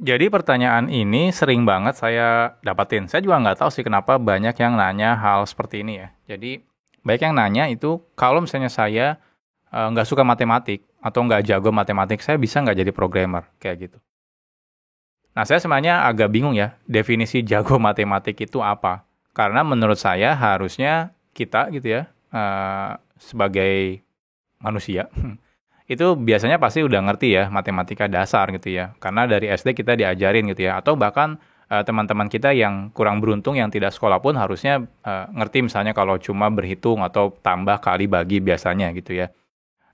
Jadi pertanyaan ini sering banget saya dapatin. Saya juga nggak tahu sih kenapa banyak yang nanya hal seperti ini ya. Jadi banyak yang nanya itu kalau misalnya saya nggak suka matematik atau nggak jago matematik, saya bisa nggak jadi programmer kayak gitu. Nah, saya sebenarnya agak bingung ya definisi jago matematik itu apa. Karena menurut saya harusnya kita gitu ya sebagai manusia itu biasanya pasti udah ngerti ya matematika dasar gitu ya. Karena dari SD kita diajarin gitu ya. Atau bahkan teman-teman kita yang kurang beruntung yang tidak sekolah pun harusnya ngerti misalnya kalau cuma berhitung atau tambah kali bagi biasanya gitu ya.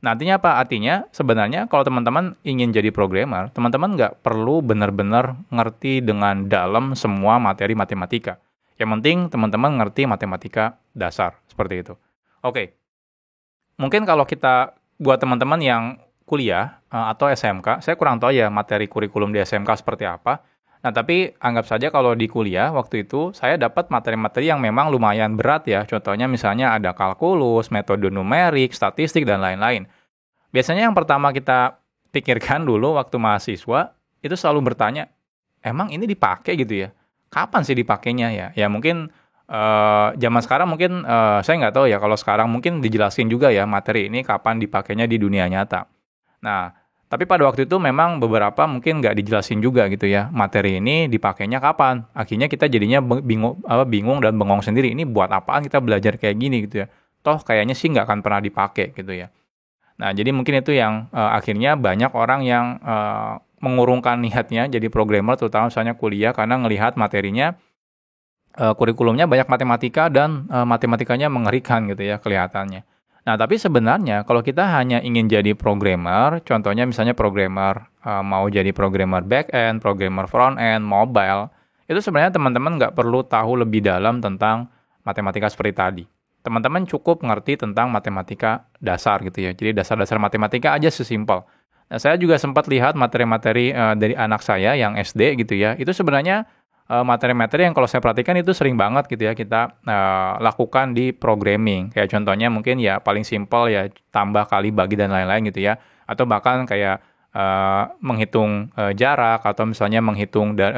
Nah, artinya apa? Artinya sebenarnya kalau teman-teman ingin jadi programmer, teman-teman nggak perlu benar-benar ngerti dengan dalam semua materi matematika. Yang penting teman-teman ngerti matematika dasar, seperti itu. Oke, mungkin kalau kita buat teman-teman yang kuliah atau SMK, saya kurang tahu ya materi kurikulum di SMK seperti apa. Nah, tapi anggap saja kalau di kuliah waktu itu saya dapat materi-materi yang memang lumayan berat ya. Contohnya misalnya ada kalkulus, metode numerik, statistik, dan lain-lain. Biasanya yang pertama kita pikirkan dulu waktu mahasiswa, itu selalu bertanya, emang ini dipakai gitu ya? Kapan sih dipakainya ya? Ya mungkin zaman sekarang mungkin saya nggak tahu ya, kalau sekarang mungkin dijelasin juga ya materi ini kapan dipakainya di dunia nyata. Nah, tapi pada waktu itu memang beberapa mungkin nggak dijelasin juga gitu ya, materi ini dipakainya kapan. Akhirnya kita jadinya bingung dan bengong sendiri, ini buat apaan kita belajar kayak gini gitu ya. Toh kayaknya sih nggak akan pernah dipakai gitu ya. Nah, jadi mungkin itu yang akhirnya banyak orang yang mengurungkan niatnya jadi programmer, terutama misalnya kuliah, karena ngelihat materinya, kurikulumnya banyak matematika dan matematikanya mengerikan gitu ya kelihatannya. Nah, tapi sebenarnya kalau kita hanya ingin jadi programmer, contohnya misalnya programmer mau jadi programmer back end, programmer front end, mobile, itu sebenarnya teman-teman nggak perlu tahu lebih dalam tentang matematika seperti tadi. Teman-teman cukup ngerti tentang matematika dasar gitu ya. Jadi dasar-dasar matematika aja sesimpel. Nah, saya juga sempat lihat materi-materi dari anak saya yang SD gitu ya. Itu sebenarnya materi-materi yang kalau saya perhatikan itu sering banget gitu ya kita lakukan di programming. Kayak contohnya mungkin ya paling simpel ya tambah kali bagi dan lain-lain gitu ya. Atau bahkan kayak menghitung jarak atau misalnya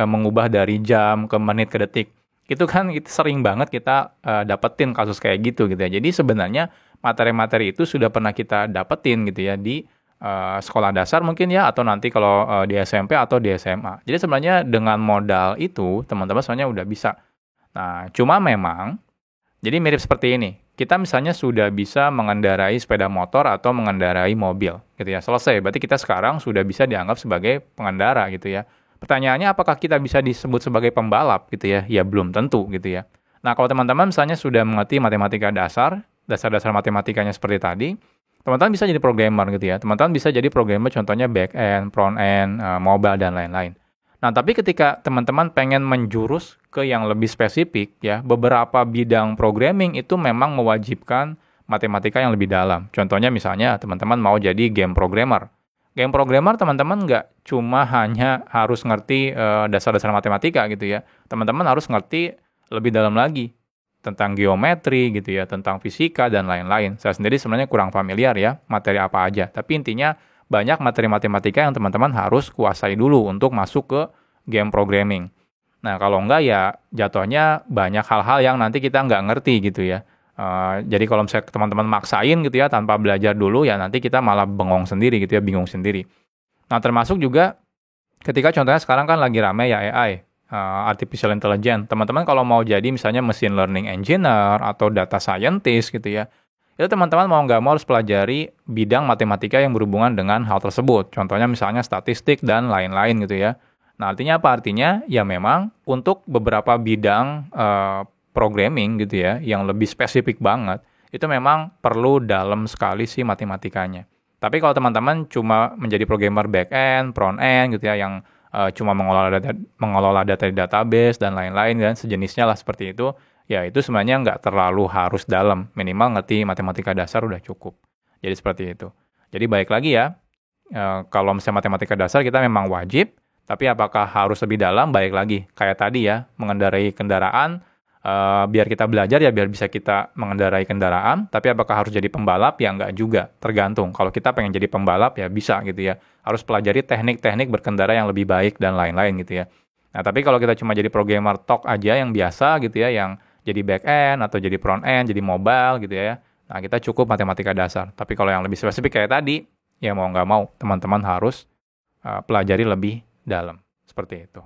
mengubah dari jam ke menit ke detik. Itu kan itu sering banget kita dapetin kasus kayak gitu ya. Jadi sebenarnya materi-materi itu sudah pernah kita dapetin gitu ya di sekolah dasar mungkin ya, atau nanti kalau di SMP atau di SMA. Jadi sebenarnya dengan modal itu teman-teman sebenarnya udah bisa. Nah, cuma memang jadi mirip seperti ini. Kita misalnya sudah bisa mengendarai sepeda motor atau mengendarai mobil gitu ya. Selesai. Berarti kita sekarang sudah bisa dianggap sebagai pengendara gitu ya. Pertanyaannya apakah kita bisa disebut sebagai pembalap gitu ya? Ya belum tentu gitu ya. Nah, kalau teman-teman misalnya sudah mengerti matematika dasar, dasar-dasar matematikanya seperti tadi, teman-teman bisa jadi programmer gitu ya. Teman-teman bisa jadi programmer contohnya back end, front end, mobile dan lain-lain. Nah, tapi ketika teman-teman pengen menjurus ke yang lebih spesifik ya, beberapa bidang programming itu memang mewajibkan matematika yang lebih dalam. Contohnya misalnya teman-teman mau jadi game programmer. Game programmer teman-teman nggak cuma hanya harus ngerti dasar-dasar matematika gitu ya. Teman-teman harus ngerti lebih dalam lagi tentang geometri gitu ya, tentang fisika dan lain-lain. Saya sendiri sebenarnya kurang familiar ya materi apa aja. Tapi intinya banyak materi matematika yang teman-teman harus kuasai dulu untuk masuk ke game programming. Nah, kalau enggak ya jatuhnya banyak hal-hal yang nanti kita nggak ngerti gitu ya. Jadi kalau misalnya teman-teman maksain gitu ya tanpa belajar dulu ya nanti kita malah bengong sendiri gitu ya, bingung sendiri. Nah, termasuk juga ketika contohnya sekarang kan lagi rame ya AI, artificial intelligence. Teman-teman kalau mau jadi misalnya machine learning engineer atau data scientist gitu ya, itu teman-teman mau nggak mau harus pelajari bidang matematika yang berhubungan dengan hal tersebut. Contohnya misalnya statistik dan lain-lain gitu ya. Nah, artinya apa? Artinya ya memang untuk beberapa bidang programming gitu ya, yang lebih spesifik banget, itu memang perlu dalam sekali sih matematikanya. Tapi kalau teman-teman cuma menjadi programmer back end, front end gitu ya, yang cuma mengelola data di database dan lain-lain dan sejenisnya lah seperti itu, ya itu sebenarnya nggak terlalu harus dalam. Minimal ngerti matematika dasar udah cukup. Jadi seperti itu. Jadi baik lagi ya, kalau misalnya matematika dasar kita memang wajib, tapi apakah harus lebih dalam? Baik lagi, kayak tadi ya, mengendarai kendaraan, biar kita belajar ya biar bisa kita mengendarai kendaraan, tapi apakah harus jadi pembalap ya nggak juga, tergantung. Kalau kita pengen jadi pembalap ya bisa gitu ya, harus pelajari teknik-teknik berkendara yang lebih baik dan lain-lain gitu ya. Nah tapi kalau kita cuma jadi programmer tok aja yang biasa gitu ya, yang jadi back end atau jadi front end, jadi mobile gitu ya, nah kita cukup matematika dasar. Tapi kalau yang lebih spesifik kayak tadi, ya mau nggak mau teman-teman harus pelajari lebih dalam, seperti itu.